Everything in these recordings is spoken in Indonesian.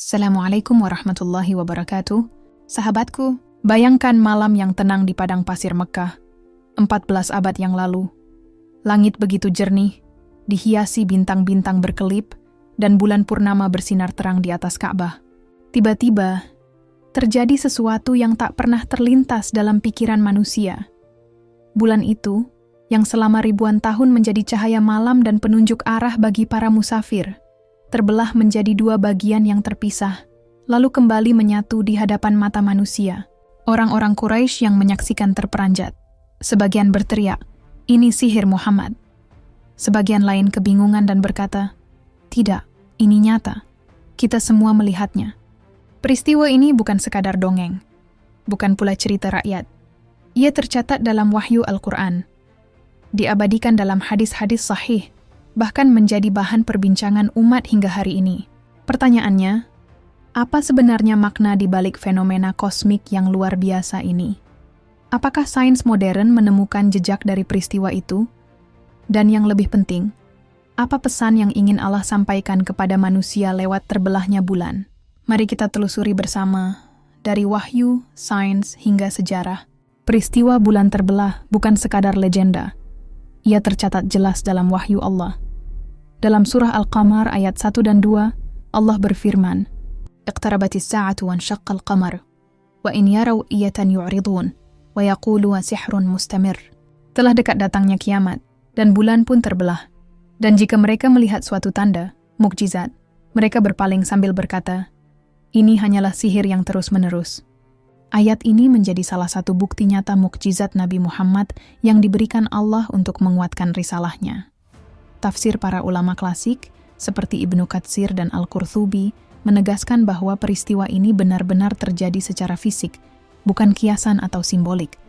Assalamualaikum warahmatullahi wabarakatuh. Sahabatku, bayangkan malam yang tenang di padang pasir Mekah, 14 abad yang lalu. Langit begitu jernih, dihiasi bintang-bintang berkelip, dan bulan purnama bersinar terang di atas Ka'bah. Tiba-tiba, terjadi sesuatu yang tak pernah terlintas dalam pikiran manusia. Bulan itu, yang selama ribuan tahun menjadi cahaya malam dan penunjuk arah bagi para musafir, terbelah menjadi dua bagian yang terpisah, lalu kembali menyatu di hadapan mata manusia. Orang-orang Quraisy yang menyaksikan terperanjat. Sebagian berteriak, "Ini sihir Muhammad." Sebagian lain kebingungan dan berkata, "Tidak, ini nyata. Kita semua melihatnya." Peristiwa ini bukan sekadar dongeng, bukan pula cerita rakyat. Ia tercatat dalam wahyu Al-Quran, diabadikan dalam hadis-hadis sahih, bahkan menjadi bahan perbincangan umat hingga hari ini. Pertanyaannya, apa sebenarnya makna di balik fenomena kosmik yang luar biasa ini? Apakah sains modern menemukan jejak dari peristiwa itu? Dan yang lebih penting, apa pesan yang ingin Allah sampaikan kepada manusia lewat terbelahnya bulan? Mari kita telusuri bersama, dari wahyu, sains, hingga sejarah. Peristiwa bulan terbelah bukan sekadar legenda. Ia tercatat jelas dalam wahyu Allah. Dalam surah Al-Qamar ayat 1 dan 2, Allah berfirman, "Iqtarabatis sa'atu wanshaqqal qamar, wa in yaraw iyatan yu'ridun, wa yaqulu sihrun mustamir." Telah dekat datangnya kiamat, dan bulan pun terbelah. Dan jika mereka melihat suatu tanda, mukjizat, mereka berpaling sambil berkata, "Ini hanyalah sihir yang terus-menerus." Ayat ini menjadi salah satu bukti nyata mukjizat Nabi Muhammad yang diberikan Allah untuk menguatkan risalahnya. Tafsir para ulama klasik, seperti Ibnu Katsir dan Al-Qurtubi, menegaskan bahwa peristiwa ini benar-benar terjadi secara fisik, bukan kiasan atau simbolik.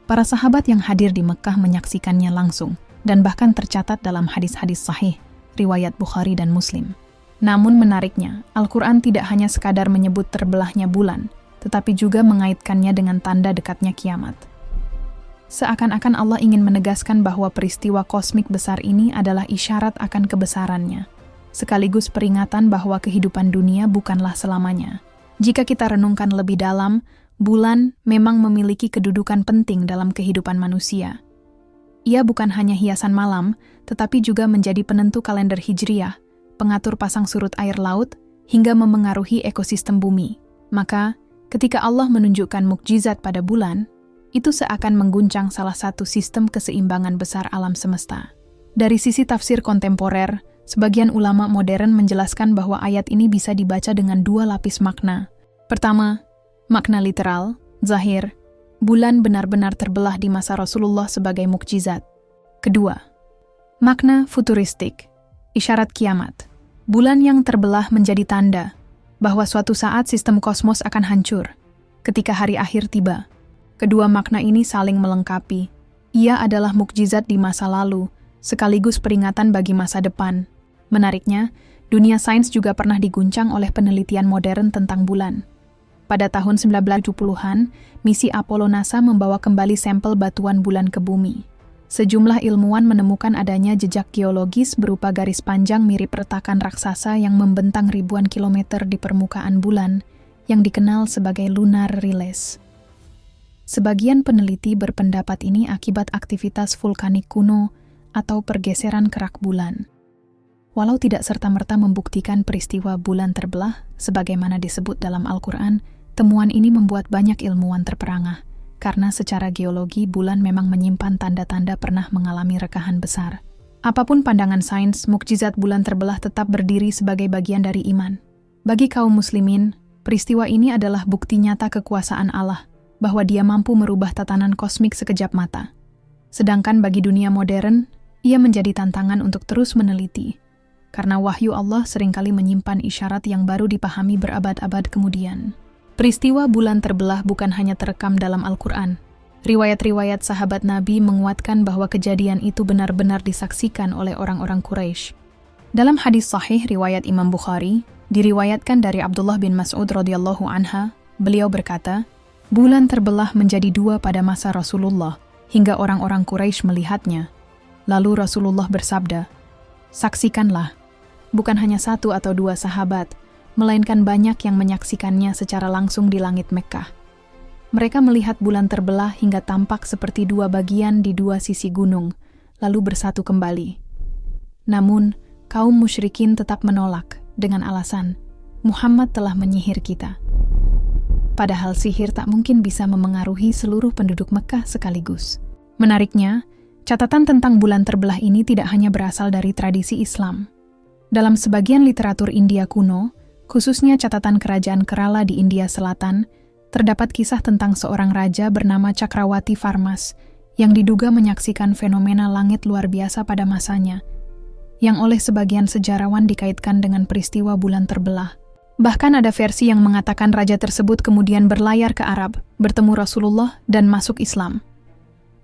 Para sahabat yang hadir di Mekah menyaksikannya langsung, dan bahkan tercatat dalam hadis-hadis sahih, riwayat Bukhari dan Muslim. Namun menariknya, Al-Quran tidak hanya sekadar menyebut terbelahnya bulan, tetapi juga mengaitkannya dengan tanda dekatnya kiamat. Seakan-akan Allah ingin menegaskan bahwa peristiwa kosmik besar ini adalah isyarat akan kebesarannya, sekaligus peringatan bahwa kehidupan dunia bukanlah selamanya. Jika kita renungkan lebih dalam, bulan memang memiliki kedudukan penting dalam kehidupan manusia. Ia bukan hanya hiasan malam, tetapi juga menjadi penentu kalender hijriyah, pengatur pasang surut air laut, hingga memengaruhi ekosistem bumi. Maka, ketika Allah menunjukkan mukjizat pada bulan, itu seakan mengguncang salah satu sistem keseimbangan besar alam semesta. Dari sisi tafsir kontemporer, sebagian ulama modern menjelaskan bahwa ayat ini bisa dibaca dengan dua lapis makna. Pertama, makna literal, zahir, bulan benar-benar terbelah di masa Rasulullah sebagai mukjizat. Kedua, makna futuristik, isyarat kiamat. Bulan yang terbelah menjadi tanda bahwa suatu saat sistem kosmos akan hancur ketika hari akhir tiba. Kedua makna ini saling melengkapi. Ia adalah mukjizat di masa lalu, sekaligus peringatan bagi masa depan. Menariknya, dunia sains juga pernah diguncang oleh penelitian modern tentang bulan. Pada tahun 1970-an, misi Apollo NASA membawa kembali sampel batuan bulan ke bumi. Sejumlah ilmuwan menemukan adanya jejak geologis berupa garis panjang mirip retakan raksasa yang membentang ribuan kilometer di permukaan bulan, yang dikenal sebagai lunar relays. Sebagian peneliti berpendapat ini akibat aktivitas vulkanik kuno atau pergeseran kerak bulan. Walau tidak serta-merta membuktikan peristiwa bulan terbelah, sebagaimana disebut dalam Al-Quran, temuan ini membuat banyak ilmuwan terperangah, karena secara geologi bulan memang menyimpan tanda-tanda pernah mengalami rekahan besar. Apapun pandangan sains, mukjizat bulan terbelah tetap berdiri sebagai bagian dari iman. Bagi kaum muslimin, peristiwa ini adalah bukti nyata kekuasaan Allah, bahwa Dia mampu merubah tatanan kosmik sekejap mata. Sedangkan bagi dunia modern, ia menjadi tantangan untuk terus meneliti, karena wahyu Allah seringkali menyimpan isyarat yang baru dipahami berabad-abad kemudian. Peristiwa bulan terbelah bukan hanya terekam dalam Al-Quran. Riwayat-riwayat sahabat Nabi menguatkan bahwa kejadian itu benar-benar disaksikan oleh orang-orang Quraisy. Dalam hadis sahih riwayat Imam Bukhari, diriwayatkan dari Abdullah bin Mas'ud radhiyallahu anha, beliau berkata, "Bulan terbelah menjadi dua pada masa Rasulullah, hingga orang-orang Quraisy melihatnya. Lalu Rasulullah bersabda, 'Saksikanlah, bukan hanya satu atau dua sahabat, melainkan banyak yang menyaksikannya secara langsung di langit Mekkah. Mereka melihat bulan terbelah hingga tampak seperti dua bagian di dua sisi gunung, lalu bersatu kembali. Namun, kaum musyrikin tetap menolak dengan alasan, Muhammad telah menyihir kita. Padahal sihir tak mungkin bisa memengaruhi seluruh penduduk Mekkah sekaligus. Menariknya, catatan tentang bulan terbelah ini tidak hanya berasal dari tradisi Islam. Dalam sebagian literatur India kuno, khususnya catatan kerajaan Kerala di India Selatan, terdapat kisah tentang seorang raja bernama Cakrawati Farmas yang diduga menyaksikan fenomena langit luar biasa pada masanya, yang oleh sebagian sejarawan dikaitkan dengan peristiwa bulan terbelah. Bahkan ada versi yang mengatakan raja tersebut kemudian berlayar ke Arab, bertemu Rasulullah, dan masuk Islam.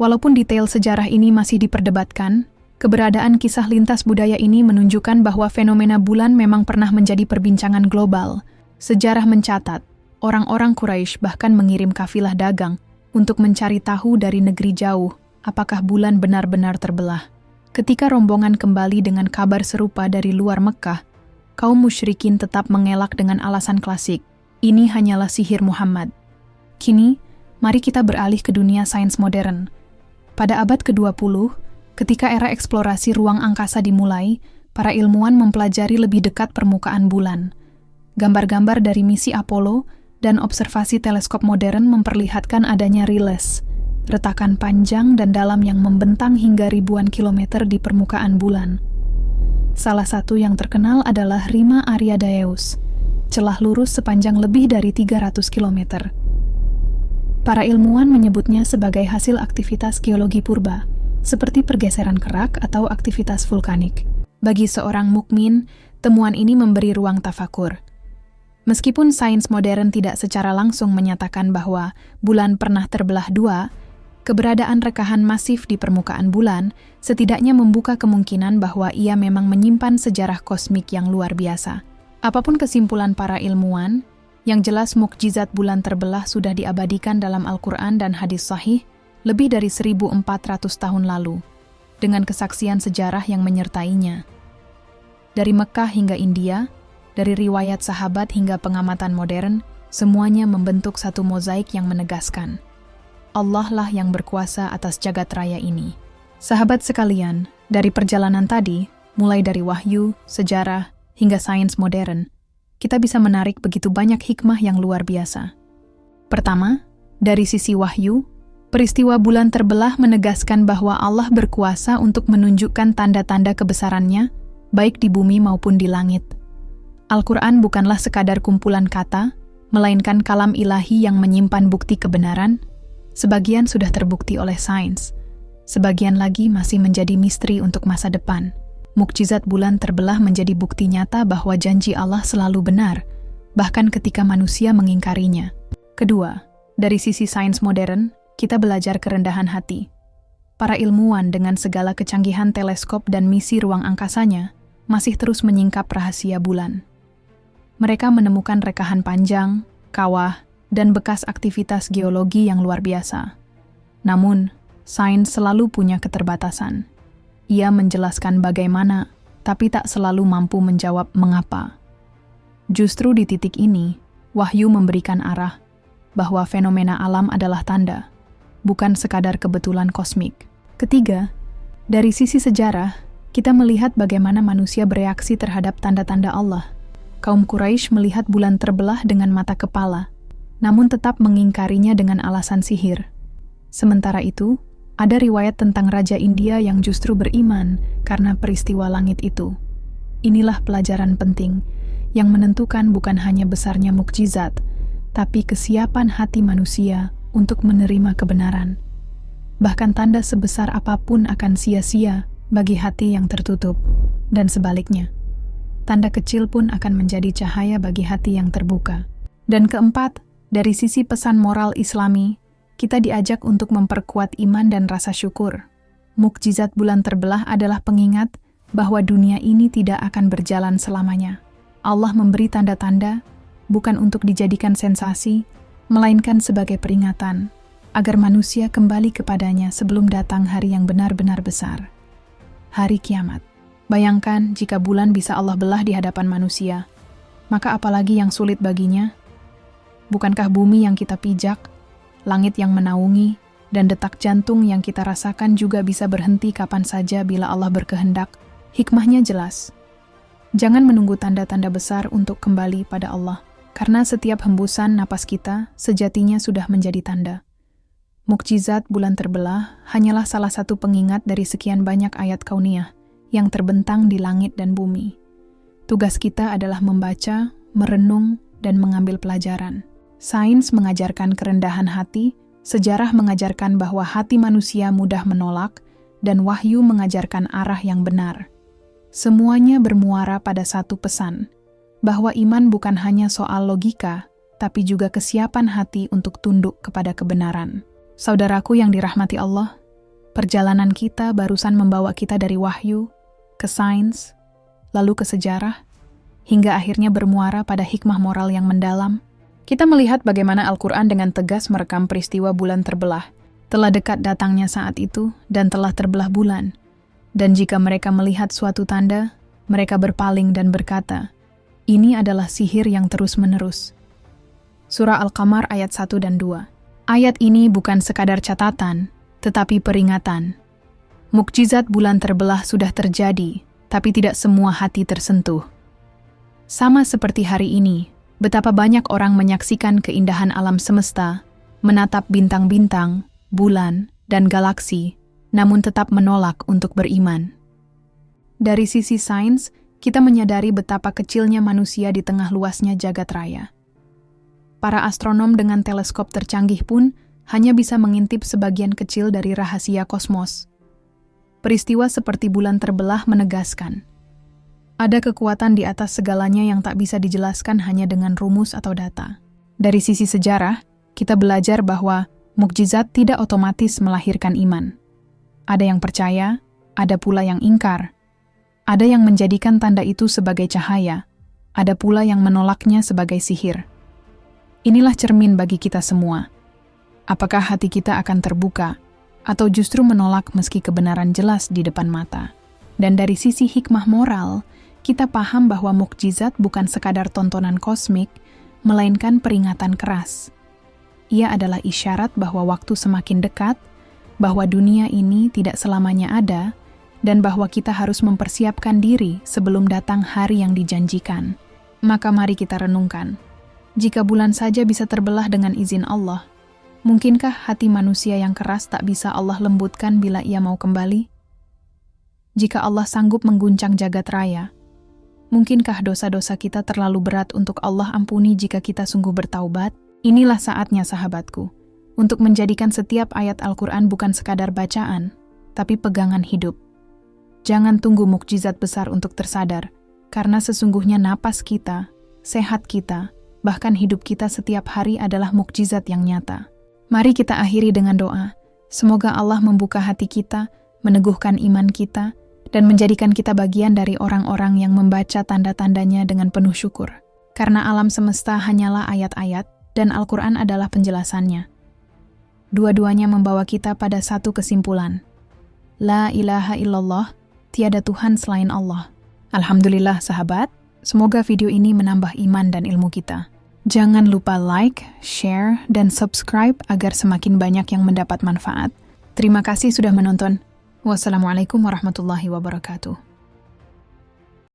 Walaupun detail sejarah ini masih diperdebatkan, keberadaan kisah lintas budaya ini menunjukkan bahwa fenomena bulan memang pernah menjadi perbincangan global. Sejarah mencatat, orang-orang Quraisy bahkan mengirim kafilah dagang untuk mencari tahu dari negeri jauh apakah bulan benar-benar terbelah. Ketika rombongan kembali dengan kabar serupa dari luar Mekkah, kaum musyrikin tetap mengelak dengan alasan klasik, ini hanyalah sihir Muhammad. Kini, mari kita beralih ke dunia sains modern. Pada abad ke-20, ketika era eksplorasi ruang angkasa dimulai, para ilmuwan mempelajari lebih dekat permukaan bulan. Gambar-gambar dari misi Apollo dan observasi teleskop modern memperlihatkan adanya riles, retakan panjang dan dalam yang membentang hingga ribuan kilometer di permukaan bulan. Salah satu yang terkenal adalah Rima Ariadaeus, celah lurus sepanjang lebih dari 300 kilometer. Para ilmuwan menyebutnya sebagai hasil aktivitas geologi purba, seperti pergeseran kerak atau aktivitas vulkanik. Bagi seorang mukmin, temuan ini memberi ruang tafakur. Meskipun sains modern tidak secara langsung menyatakan bahwa bulan pernah terbelah dua, keberadaan rekahan masif di permukaan bulan setidaknya membuka kemungkinan bahwa ia memang menyimpan sejarah kosmik yang luar biasa. Apapun kesimpulan para ilmuwan, yang jelas mukjizat bulan terbelah sudah diabadikan dalam Al-Quran dan hadis sahih lebih dari 1.400 tahun lalu, dengan kesaksian sejarah yang menyertainya. Dari Mekkah hingga India, dari riwayat sahabat hingga pengamatan modern, semuanya membentuk satu mozaik yang menegaskan, Allah lah yang berkuasa atas jagat raya ini. Sahabat sekalian, dari perjalanan tadi, mulai dari wahyu, sejarah, hingga sains modern, kita bisa menarik begitu banyak hikmah yang luar biasa. Pertama, dari sisi wahyu, peristiwa bulan terbelah menegaskan bahwa Allah berkuasa untuk menunjukkan tanda-tanda kebesarannya, baik di bumi maupun di langit. Al-Quran bukanlah sekadar kumpulan kata, melainkan kalam ilahi yang menyimpan bukti kebenaran. Sebagian sudah terbukti oleh sains, sebagian lagi masih menjadi misteri untuk masa depan. Mukjizat bulan terbelah menjadi bukti nyata bahwa janji Allah selalu benar, bahkan ketika manusia mengingkarinya. Kedua, dari sisi sains modern, kita belajar kerendahan hati. Para ilmuwan dengan segala kecanggihan teleskop dan misi ruang angkasanya masih terus menyingkap rahasia bulan. Mereka menemukan rekahan panjang, kawah, dan bekas aktivitas geologi yang luar biasa. Namun, sains selalu punya keterbatasan. Ia menjelaskan bagaimana, tapi tak selalu mampu menjawab mengapa. Justru di titik ini, wahyu memberikan arah bahwa fenomena alam adalah tanda, bukan sekadar kebetulan kosmik. Ketiga, dari sisi sejarah, kita melihat bagaimana manusia bereaksi terhadap tanda-tanda Allah. Kaum Quraisy melihat bulan terbelah dengan mata kepala, namun tetap mengingkarinya dengan alasan sihir. Sementara itu, ada riwayat tentang Raja India yang justru beriman karena peristiwa langit itu. Inilah pelajaran penting yang menentukan bukan hanya besarnya mukjizat, tapi kesiapan hati manusia untuk menerima kebenaran. Bahkan tanda sebesar apapun akan sia-sia bagi hati yang tertutup, dan sebaliknya. Tanda kecil pun akan menjadi cahaya bagi hati yang terbuka. Dan keempat, dari sisi pesan moral Islami, kita diajak untuk memperkuat iman dan rasa syukur. Mukjizat bulan terbelah adalah pengingat bahwa dunia ini tidak akan berjalan selamanya. Allah memberi tanda-tanda bukan untuk dijadikan sensasi, melainkan sebagai peringatan, agar manusia kembali kepadanya sebelum datang hari yang benar-benar besar. Hari kiamat. Bayangkan jika bulan bisa Allah belah di hadapan manusia. maka apalagi yang sulit baginya? Bukankah bumi yang kita pijak, langit yang menaungi, dan detak jantung yang kita rasakan juga bisa berhenti kapan saja bila Allah berkehendak? Hikmahnya jelas. Jangan menunggu tanda-tanda besar untuk kembali pada Allah, karena setiap hembusan napas kita sejatinya sudah menjadi tanda. Mukjizat bulan terbelah hanyalah salah satu pengingat dari sekian banyak ayat kauniyah yang terbentang di langit dan bumi. Tugas kita adalah membaca, merenung, dan mengambil pelajaran. Sains mengajarkan kerendahan hati, sejarah mengajarkan bahwa hati manusia mudah menolak, dan wahyu mengajarkan arah yang benar. Semuanya bermuara pada satu pesan, bahwa iman bukan hanya soal logika, tapi juga kesiapan hati untuk tunduk kepada kebenaran. Saudaraku yang dirahmati Allah, perjalanan kita barusan membawa kita dari wahyu, ke sains, lalu ke sejarah, hingga akhirnya bermuara pada hikmah moral yang mendalam. Kita melihat bagaimana Al-Quran dengan tegas merekam peristiwa bulan terbelah. Telah dekat datangnya saat itu dan telah terbelah bulan. Dan jika mereka melihat suatu tanda, mereka berpaling dan berkata, ini adalah sihir yang terus-menerus. Surah Al-Qamar ayat 1 dan 2. Ayat ini bukan sekadar catatan, tetapi peringatan. Mukjizat bulan terbelah sudah terjadi, tapi tidak semua hati tersentuh. Sama seperti hari ini, betapa banyak orang menyaksikan keindahan alam semesta, menatap bintang-bintang, bulan, dan galaksi, namun tetap menolak untuk beriman. Dari sisi sains, kita menyadari betapa kecilnya manusia di tengah luasnya jagat raya. Para astronom dengan teleskop tercanggih pun hanya bisa mengintip sebagian kecil dari rahasia kosmos. Peristiwa seperti bulan terbelah menegaskan, ada kekuatan di atas segalanya yang tak bisa dijelaskan hanya dengan rumus atau data. Dari sisi sejarah, kita belajar bahwa mukjizat tidak otomatis melahirkan iman. Ada yang percaya, ada pula yang ingkar. Ada yang menjadikan tanda itu sebagai cahaya, ada pula yang menolaknya sebagai sihir. Inilah cermin bagi kita semua. Apakah hati kita akan terbuka, atau justru menolak meski kebenaran jelas di depan mata? Dan dari sisi hikmah moral, kita paham bahwa mukjizat bukan sekadar tontonan kosmik, melainkan peringatan keras. Ia adalah isyarat bahwa waktu semakin dekat, bahwa dunia ini tidak selamanya ada, dan bahwa kita harus mempersiapkan diri sebelum datang hari yang dijanjikan. Maka mari kita renungkan, jika bulan saja bisa terbelah dengan izin Allah, mungkinkah hati manusia yang keras tak bisa Allah lembutkan bila ia mau kembali? Jika Allah sanggup mengguncang jagat raya, mungkinkah dosa-dosa kita terlalu berat untuk Allah ampuni jika kita sungguh bertaubat? Inilah saatnya sahabatku, untuk menjadikan setiap ayat Al-Quran bukan sekadar bacaan, tapi pegangan hidup. Jangan tunggu mukjizat besar untuk tersadar, karena sesungguhnya napas kita, sehat kita, bahkan hidup kita setiap hari adalah mukjizat yang nyata. Mari kita akhiri dengan doa. Semoga Allah membuka hati kita, meneguhkan iman kita, dan menjadikan kita bagian dari orang-orang yang membaca tanda-tandanya dengan penuh syukur. Karena alam semesta hanyalah ayat-ayat, dan Al-Quran adalah penjelasannya. Dua-duanya membawa kita pada satu kesimpulan. La ilaha illallah, tiada Tuhan selain Allah. Alhamdulillah sahabat, semoga video ini menambah iman dan ilmu kita. Jangan lupa like, share, dan subscribe agar semakin banyak yang mendapat manfaat. Terima kasih sudah menonton. Wassalamualaikum warahmatullahi wabarakatuh.